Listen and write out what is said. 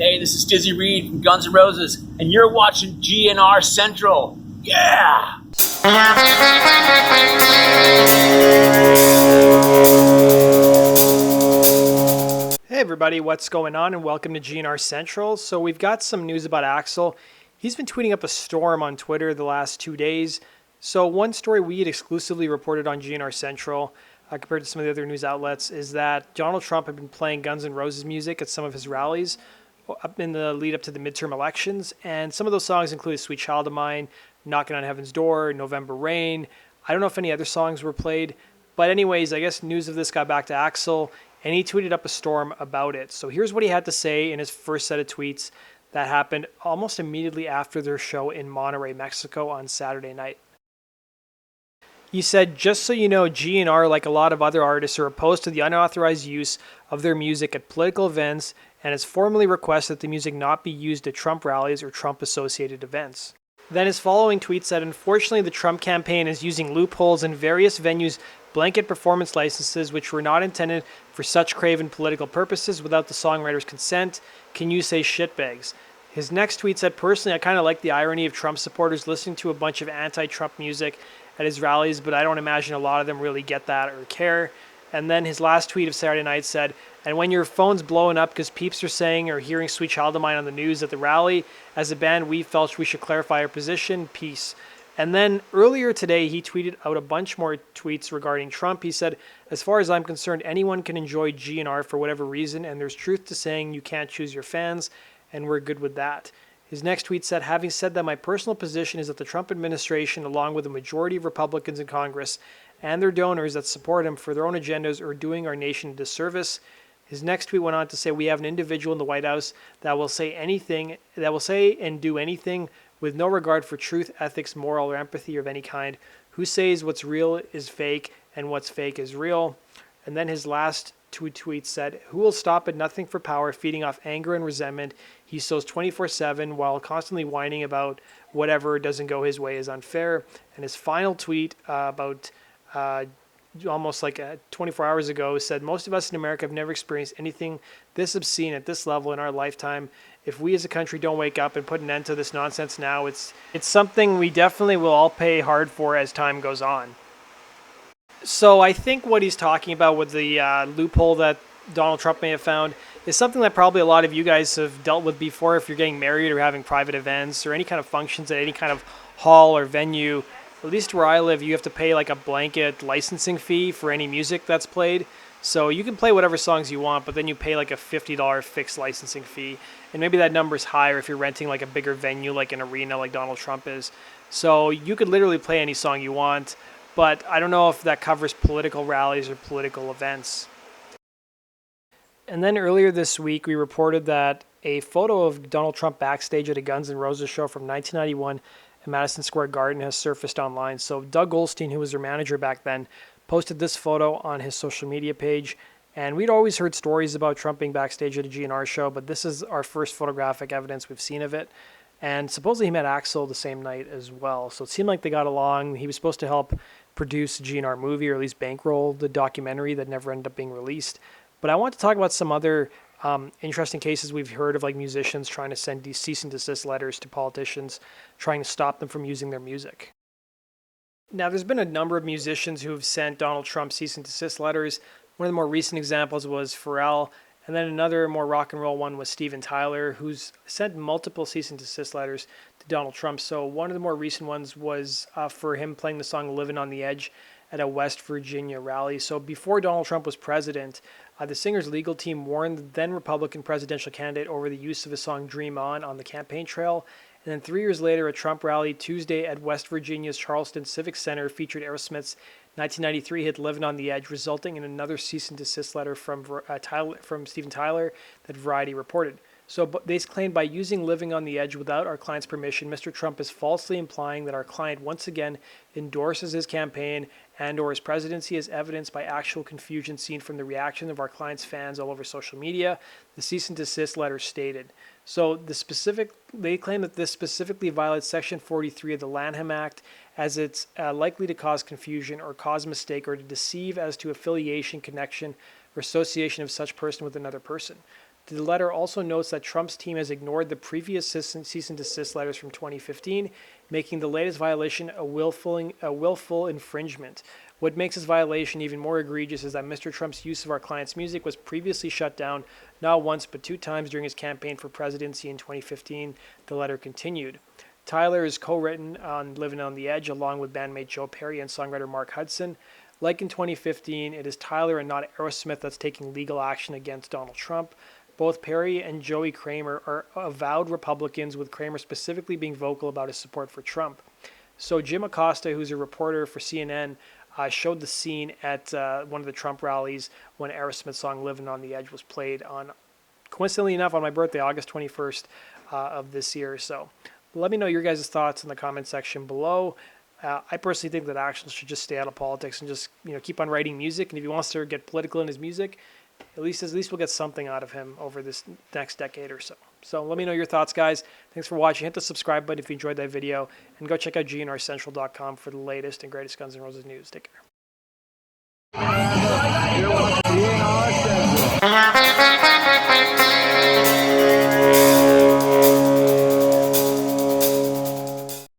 Hey, this is Dizzy Reed from Guns N' Roses, and you're watching GNR Central. Yeah! Hey everybody, what's going on, and welcome to GNR Central. So we've got some news about Axl. He's been tweeting up a storm on Twitter the last 2 days. So one story we had exclusively reported on GNR Central, compared to some of the other news outlets, is that Donald Trump had been playing Guns N' Roses music at some of his rallies up in the lead up to the midterm elections. And some of those songs included Sweet Child of Mine, Knocking on Heaven's Door, November Rain. I don't know if any other songs were played. But anyways, I guess news of this got back to Axl, and he tweeted up a storm about it. So here's what he had to say in his first set of tweets that happened almost immediately after their show in Monterrey, Mexico on Saturday night. He said, "Just so you know, GNR, like a lot of other artists, are opposed to the unauthorized use of their music at political events and has formally requested that the music not be used at Trump rallies or Trump-associated events." Then his following tweet said, "Unfortunately, the Trump campaign is using loopholes in various venues' blanket performance licenses which were not intended for such craven political purposes without the songwriter's consent. Can you say shitbags?" His next tweet said, "Personally, I kind of like the irony of Trump supporters listening to a bunch of anti-Trump music at his rallies, but I don't imagine a lot of them really get that or care." And then his last tweet of Saturday night said, "And when your phone's blowing up because peeps are saying or hearing Sweet Child of Mine on the news at the rally, as a band, we felt we should clarify our position. Peace." And then earlier today, he tweeted out a bunch more tweets regarding Trump. He said, "As far as I'm concerned, anyone can enjoy GNR for whatever reason, and there's truth to saying you can't choose your fans, and we're good with that." His next tweet said, "Having said that, my personal position is that the Trump administration, along with a majority of Republicans in Congress and their donors that support him for their own agendas, are doing our nation a disservice." His next tweet went on to say, "We have an individual in the White House that will say and do anything with no regard for truth, ethics, moral, or empathy of any kind, who says what's real is fake and what's fake is real." And then his last two tweets said, "Who will stop at nothing for power, feeding off anger and resentment he sows 24/7 while constantly whining about whatever doesn't go his way is unfair." And his final tweet about almost like 24 hours ago said, "Most of us in America have never experienced anything this obscene at this level in our lifetime. If we as a country don't wake up and put an end to this nonsense now, it's something we definitely will all pay hard for as time goes on." So I think what he's talking about with the loophole that Donald Trump may have found is something that probably a lot of you guys have dealt with before if you're getting married or having private events or any kind of functions at any kind of hall or venue. At least where I live, you have to pay like a blanket licensing fee for any music that's played. So you can play whatever songs you want, but then you pay like a $50 fixed licensing fee. And maybe that number's higher if you're renting like a bigger venue, like an arena like Donald Trump is. So you could literally play any song you want, but I don't know if that covers political rallies or political events. And then earlier this week, we reported that a photo of Donald Trump backstage at a Guns N' Roses show from 1991 in Madison Square Garden has surfaced online. So Doug Goldstein, who was their manager back then, posted this photo on his social media page. And we'd always heard stories about Trump being backstage at a GNR show, but this is our first photographic evidence we've seen of it. And supposedly he met Axl the same night as well. So it seemed like they got along. He was supposed to help produce a GNR movie, or at least bankroll the documentary that never ended up being released. But I want to talk about some other interesting cases we've heard of, like musicians trying to send cease and desist letters to politicians, trying to stop them from using their music. Now, there's been a number of musicians who have sent Donald Trump cease and desist letters. One of the more recent examples was Pharrell, and then another more rock and roll one was Steven Tyler, who's sent multiple cease and desist letters to Donald Trump. So one of the more recent ones was for him playing the song "Living on the Edge" at a West Virginia rally. So before Donald Trump was president, the singer's legal team warned the then Republican presidential candidate over the use of his song "Dream On" the campaign trail. And then 3 years later, a Trump rally Tuesday at West Virginia's Charleston Civic Center featured Aerosmith's 1993 hit "Living on the Edge," resulting in another cease and desist letter from Steven Tyler that Variety reported. So they claimed, by using "Living on the Edge" without our client's permission, Mr. Trump is falsely implying that our client once again endorses his campaign and or his presidency, as evidenced by actual confusion seen from the reaction of our client's fans all over social media, the cease and desist letter stated. So they claim that this specifically violates Section 43 of the Lanham Act, as it's likely to cause confusion or cause mistake or to deceive as to affiliation, connection, or association of such person with another person. The letter also notes that Trump's team has ignored the previous cease and desist letters from 2015, making the latest violation a willful infringement. What makes this violation even more egregious is that Mr. Trump's use of our client's music was previously shut down not once but 2 times during his campaign for presidency in 2015, the letter continued. Tyler is co-written on Living on the Edge along with bandmate Joe Perry and songwriter Mark Hudson. Like in 2015, it is Tyler and not Aerosmith that's taking legal action against Donald Trump. Both Perry and Joey Kramer are avowed Republicans, with Kramer specifically being vocal about his support for Trump. So Jim Acosta, who's a reporter for CNN, showed the scene at one of the Trump rallies when Aerosmith's song Living on the Edge was played on, coincidentally enough, on my birthday, August 21st of this year. So let me know your guys' thoughts in the comment section below. I personally think that Axl should just stay out of politics and just keep on writing music. And if he wants to get political in his music, at least we'll get something out of him over this next decade or so. So let me know your thoughts, guys. Thanks for watching. Hit the subscribe button if you enjoyed that video. And go check out GNRCentral.com for the latest and greatest Guns N' Roses news. Take care.